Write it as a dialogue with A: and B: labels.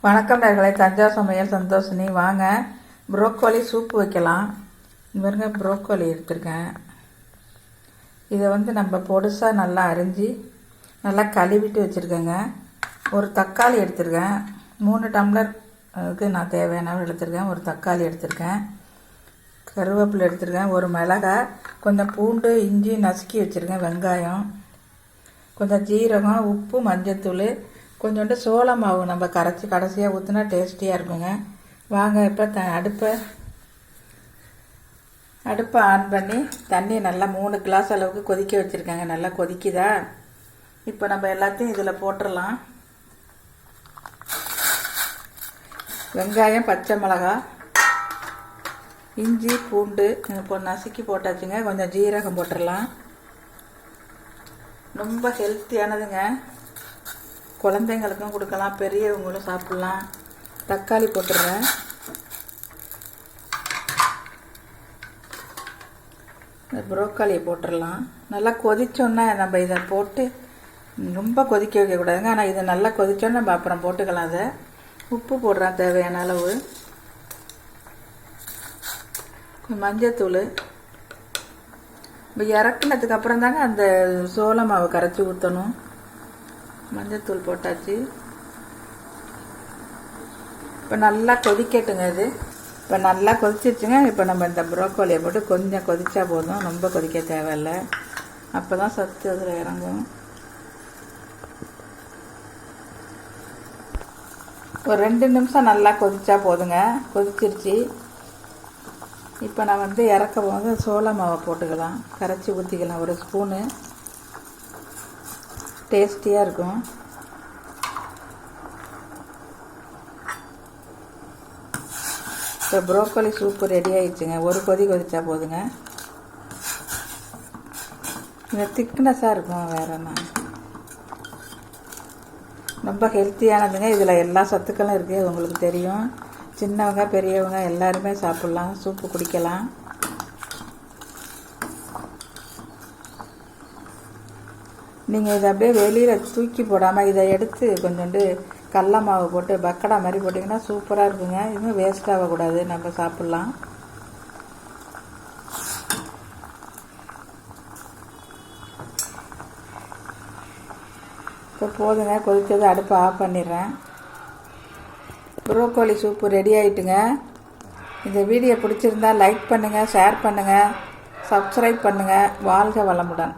A: வணக்கம் நேயர்களே, தஞ்சாவூர் சமையல் சந்தோஷினி. வாங்க ப்ரோக்கோலி சூப்பு வைக்கலாம். இவருங்க ப்ரோக்கோலி எடுத்திருக்கேன். இதை நம்ம பொடுசாக நல்லா அரிஞ்சு நல்லா கழுவிட்டு வச்சுருக்கேங்க. ஒரு தக்காளி எடுத்திருக்கேன். 3 டம்ளருக்கு நான் தேவையான எடுத்திருக்கேன். ஒரு தக்காளி எடுத்திருக்கேன். கருவேப்பிலை எடுத்திருக்கேன். ஒரு மிளகாய், கொஞ்சம் பூண்டு, இஞ்சி நசுக்கி வச்சுருக்கேன். வெங்காயம், கொஞ்சம் ஜீரகம், உப்பு, மஞ்சத்தூள், கொஞ்சோண்டு சோள மாவு நம்ம கரைச்சி கடைசியாக ஊற்றினா டேஸ்டியாக இருக்குங்க. வாங்க இப்போ அடுப்பை ஆன் பண்ணி தண்ணி நல்லா 3 கிளாஸ் அளவுக்கு கொதிக்க வச்சுருக்கேங்க. நல்லா கொதிக்குதா? இப்போ நம்ம எல்லாத்தையும் இதில் போட்டுடலாம். வெங்காயம், பச்சை மிளகாய், இஞ்சி, பூண்டு இப்போ நசுக்கி போட்டாச்சுங்க. கொஞ்சம் ஜீரகம் போட்டுடலாம். ரொம்ப ஹெல்த்தியானதுங்க. குழந்தைங்களுக்கும் கொடுக்கலாம், பெரியவங்களும் சாப்பிட்லாம். தக்காளி போட்டுடுறேன். இந்த ப்ரோக்காலியை போட்டுடலாம். நல்லா கொதிச்சோன்னா நம்ம இதை போட்டு ரொம்ப கொதிக்க வைக்கக்கூடாதுங்க. ஆனால் இதை நல்லா கொதிச்சோன்னா நம்ம அப்புறம் போட்டுக்கலாம். அதை உப்பு போடுறேன் தேவையான அளவு. மஞ்சத்தூள். இப்போ இறக்குனதுக்கு அப்புறம் தாங்க அந்த சோள மாவு கரைச்சி ஊற்றணும். மஞ்சத்தூள் போட்டாச்சு. இப்போ நல்லா கொதிக்கட்டுங்க. இது இப்போ நல்லா கொதிச்சிருச்சுங்க. இப்போ நம்ம இந்த ப்ரோக்கோலியை போட்டு கொஞ்சம் கொதிச்சா போதும், ரொம்ப கொதிக்க தேவையில்லை. அப்போ தான் சத்து அதில் இறங்கும். ஒரு 2 நிமிஷம் நல்லா கொதிச்சா போதுங்க. கொதிச்சிருச்சு. இப்போ நான் இறக்க போது சோள மாவை போட்டுக்கலாம். கரைச்சி ஊற்றிக்கலாம். ஒரு ஸ்பூனு. டேஸ்டியாக இருக்கும். இப்போ ப்ரோக்கோலி சூப்பு ரெடி ஆயிடுச்சுங்க. ஒரு கொதி கொதிச்சா போதுங்க. இந்த திக்னஸாக இருக்கும். வேற என்ன, ரொம்ப ஹெல்த்தியானதுங்க. இதில் எல்லா சத்துக்களும் இருக்குது. உங்களுக்கு தெரியும். சின்னவங்க பெரியவங்க எல்லாருமே சாப்பிட்லாம், சூப்பு குடிக்கலாம். நீங்கள் இதை அப்படியே வெளியில் தூக்கி போடாமல் இதை எடுத்து கொஞ்சோண்டு கடல மாவு போட்டு பக்கடா மாதிரி போட்டிங்கன்னா சூப்பராக இருக்குங்க. இதுவும் வேஸ்ட் ஆகக்கூடாது, நம்ம சாப்பிட்லாம். இப்போ போதுங்க, கொதித்தது. அடுப்பை ஆஃப் பண்ணிடுறேன். ப்ரோக்கோலி சூப்பு ரெடி ஆகிட்டுங்க. இந்த வீடியோ பிடிச்சிருந்தா லைக் பண்ணுங்கள், ஷேர் பண்ணுங்கள், சப்ஸ்கிரைப் பண்ணுங்கள். வாழ்க வளமுடன்.